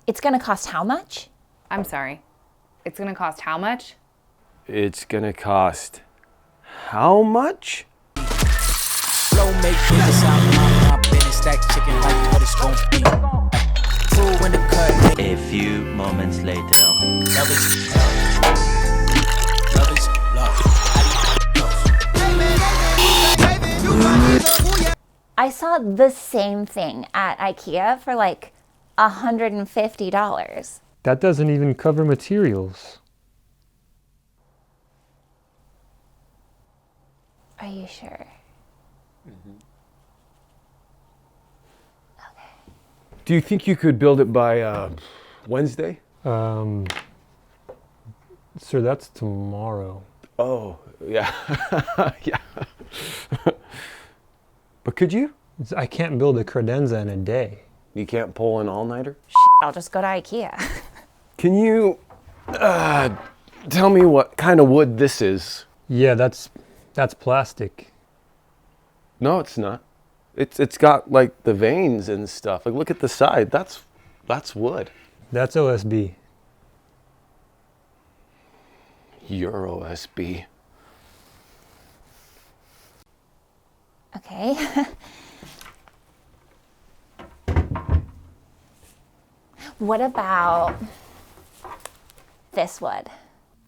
It's gonna cost how much? I'm sorry. It's gonna cost how much? It's gonna cost how much? A few moments later. I saw the same thing at IKEA for like $150. That doesn't even cover materials. Are you sure? Do you think you could build it by Wednesday? Sir, that's tomorrow. Oh, yeah. Yeah. But could you? I can't build a credenza in a day. You can't pull an all-nighter? I'll just go to IKEA. Can you tell me what kind of wood this is? Yeah, that's plastic. No, it's not. It's got like the veins and stuff. Like look at the side. That's wood. That's OSB. Your OSB. Okay. What about this wood?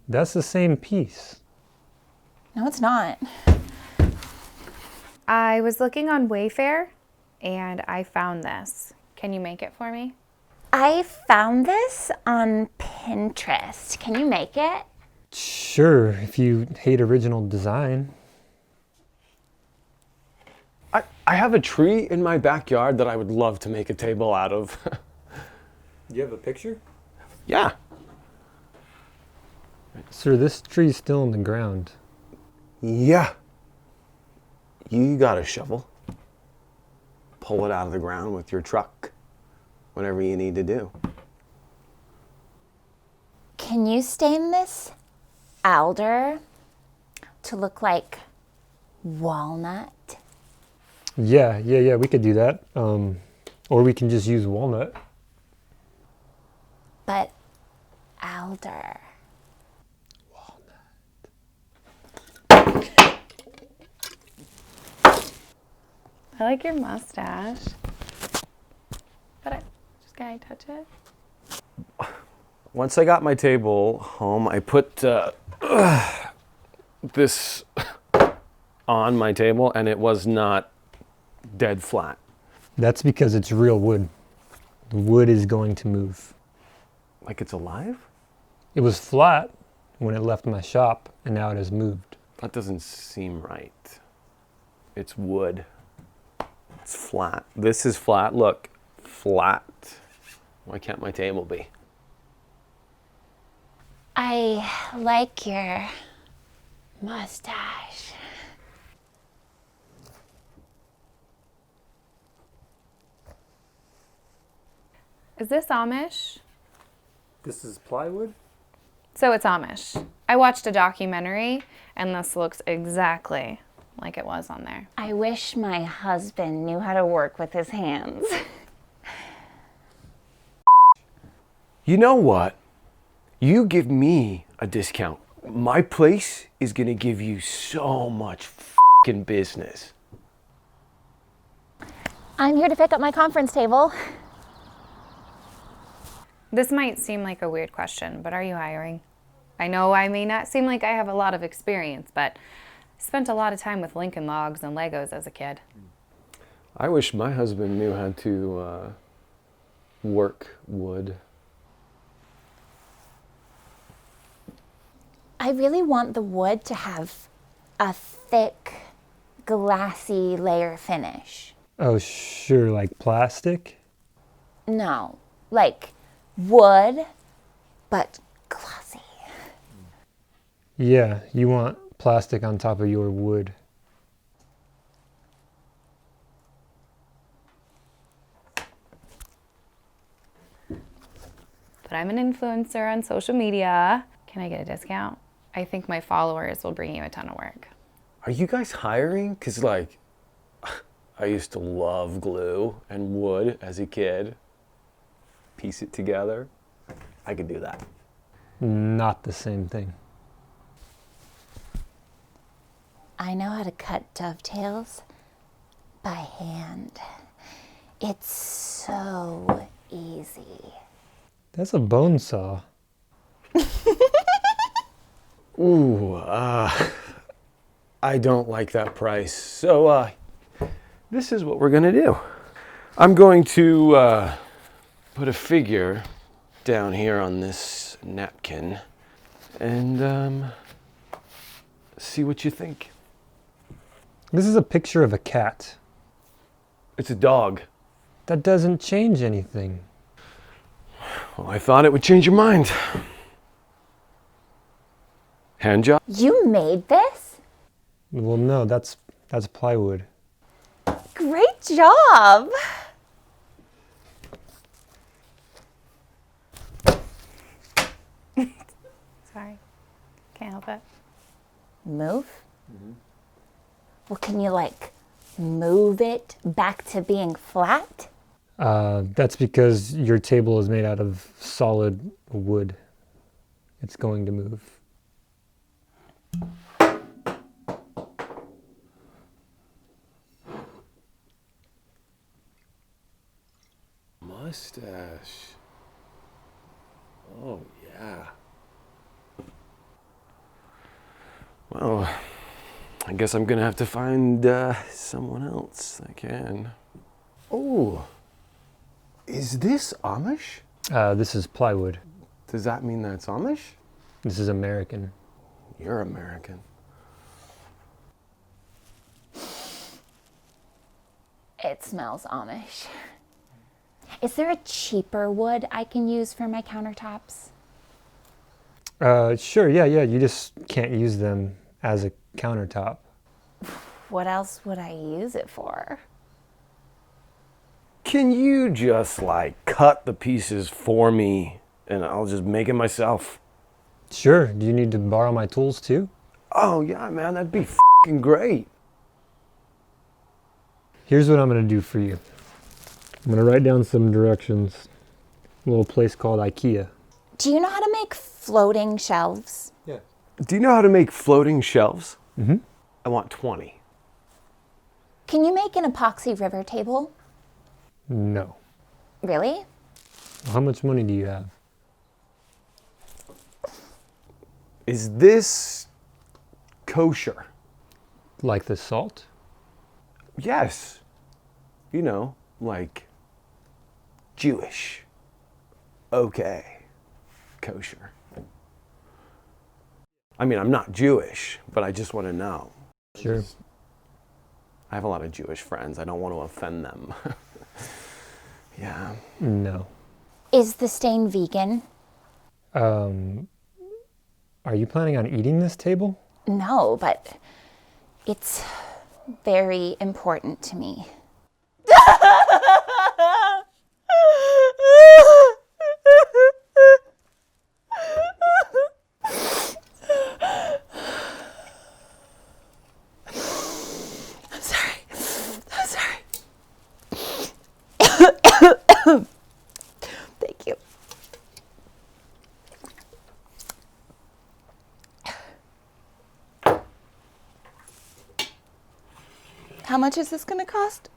That's the same piece. No, it's not. I was looking on Wayfair and I found this. Can you make it for me? I found this on Pinterest. Can you make it? Sure, if you hate original design. I have a tree in my backyard that I would love to make a table out of. You have a picture? Yeah. Sir, this tree's still in the ground. Yeah. You got a shovel. Pull it out of the ground with your truck. Whatever you need to do. Can you stain this alder to look like walnut? Yeah, we could do that. Or we can just use walnut. But alder. I like your mustache. Can I touch it? Once I got my table home, I put this on my table and it was not dead flat. That's because it's real wood. The wood is going to move. Like it's alive? It was flat when it left my shop, and now it has moved. That doesn't seem right. It's wood. It's flat. This is flat. Look, flat. Why can't my table be? I like your mustache. Is this Amish? This is plywood? So it's Amish. I watched a documentary and this looks exactly like it was on there. I wish my husband knew how to work with his hands. You know what? You give me a discount. My place is gonna give you so much fucking business. I'm here to pick up my conference table. This might seem like a weird question, but are you hiring? I know I may not seem like I have a lot of experience, but I spent a lot of time with Lincoln Logs and Legos as a kid. I wish my husband knew how to work wood. I really want the wood to have a thick, glassy layer finish. Oh, sure, like plastic? No, like wood, but glossy. Yeah, you want plastic on top of your wood. But I'm an influencer on social media. Can I get a discount? I think my followers will bring you a ton of work. Are you guys hiring? Cause like, I used to love glue and wood as a kid. piece it together, I could do that. Not the same thing. I know how to cut dovetails by hand. It's so easy. That's a bone saw. Ooh, I don't like that price. So, this is what we're gonna do. I'm going to put a figure down here on this napkin and see what you think. This is a picture of a cat. It's a dog. That doesn't change anything. Well, I thought it would change your mind. Hand job? You made this? Well, no, that's plywood. Great job! Sorry. Can't help it. Move? Well, can you like move it back to being flat? That's because your table is made out of solid wood. It's going to move. Mustache. Oh, yeah. Well, I guess I'm gonna have to find someone else that can. Oh, is this Amish? This is plywood. Does that mean that's Amish? This is American. You're American. It smells Amish. Is there a cheaper wood I can use for my countertops? Sure, yeah, you just can't use them as a countertop. What else would I use it for? Can you just like cut the pieces for me and I'll just make it myself? Sure, do you need to borrow my tools too? Oh yeah, man, that'd be f***ing great. Here's what I'm gonna do for you. I'm gonna write down some directions. A little place called IKEA. Do you know how to make floating shelves? Yeah. Do you know how to make floating shelves? Mm-hmm. I want 20. Can you make an epoxy river table? No. Really? How much money do you have? Is this kosher? Like the salt? Yes. You know, like Jewish. Okay. Kosher. I mean, I'm not Jewish, but I just want to know. Sure. I have a lot of Jewish friends. I don't want to offend them. Yeah. No. Is the stain vegan? Are you planning on eating this table? No, but it's very important to me. I'm sorry. Thank you. How much is this going to cost?